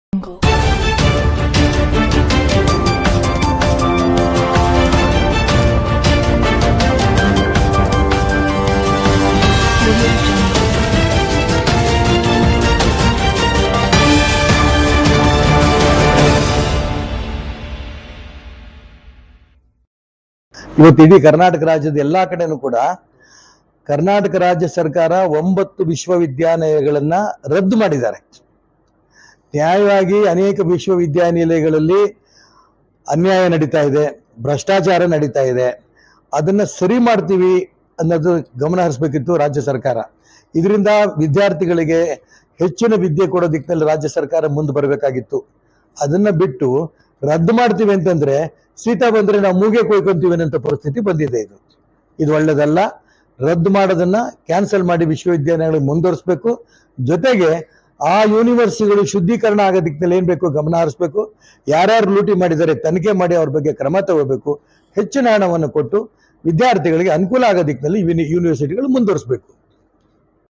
ಇವತ್ತು ಇಡೀ ಕರ್ನಾಟಕ ರಾಜ್ಯದ ಎಲ್ಲಾ ಕಡೆನೂ ಕೂಡ ಕರ್ನಾಟಕ ರಾಜ್ಯ ಸರ್ಕಾರ 9 ವಿಶ್ವವಿದ್ಯಾನಿಲಯಗಳನ್ನ ರದ್ದು ಮಾಡಿದ್ದಾರೆ. ನ್ಯಾಯವಾಗಿ ಅನೇಕ ವಿಶ್ವವಿದ್ಯಾನಿಲಯಗಳಲ್ಲಿ ಅನ್ಯಾಯ ನಡೀತಾ ಇದೆ, ಭ್ರಷ್ಟಾಚಾರ ನಡೀತಾ ಇದೆ. ಅದನ್ನ ಸರಿ ಮಾಡ್ತೀವಿ ಅನ್ನೋದು ಗಮನ ಹರಿಸಬೇಕಿತ್ತು ರಾಜ್ಯ ಸರ್ಕಾರ. ಇದರಿಂದ ವಿದ್ಯಾರ್ಥಿಗಳಿಗೆ ಹೆಚ್ಚಿನ ವಿದ್ಯೆ ಕೊಡೋ ದಿಕ್ಕಿನಲ್ಲಿ ರಾಜ್ಯ ಸರ್ಕಾರ ಮುಂದೆ ಬರಬೇಕಾಗಿತ್ತು. ಅದನ್ನ ಬಿಟ್ಟು ರದ್ದು ಮಾಡ್ತೀವಿ ಅಂತಂದ್ರೆ ಸೀತಾ ಬಂದ್ರೆ ನಾವು ಮೂಗೆ ಕೊಯ್ಕೊಂತೀವಿ ಅನ್ನೋ ಪರಿಸ್ಥಿತಿ ಬಂದಿದೆ. ಇದು ಒಳ್ಳೇದಲ್ಲ. ರದ್ದು ಮಾಡೋದನ್ನ ಕ್ಯಾನ್ಸಲ್ ಮಾಡಿ ವಿಶ್ವವಿದ್ಯಾಲಯಗಳಿಗೆ ಮುಂದುವರಿಸಬೇಕು. ಜೊತೆಗೆ ಆ ಯೂನಿವರ್ಸಿಟಿಗಳು ಶುದ್ಧೀಕರಣ ಆಗೋ ದಿಕ್ಕಿನಲ್ಲಿ ಏನ್ ಬೇಕು ಗಮನ ಹರಿಸಬೇಕು. ಯಾರ್ಯಾರು ಲೂಟಿ ಮಾಡಿದ್ದಾರೆ ತನಿಖೆ ಮಾಡಿ ಅವ್ರ ಬಗ್ಗೆ ಕ್ರಮ ತಗೋಬೇಕು. ಹೆಚ್ಚಿನ ಹಣವನ್ನು ಕೊಟ್ಟು ವಿದ್ಯಾರ್ಥಿಗಳಿಗೆ ಅನುಕೂಲ ಆಗೋ ದಿಕ್ಕಿನಲ್ಲಿ ಯೂನಿವರ್ಸಿಟಿಗಳು ಮುಂದುವರಿಸಬೇಕು.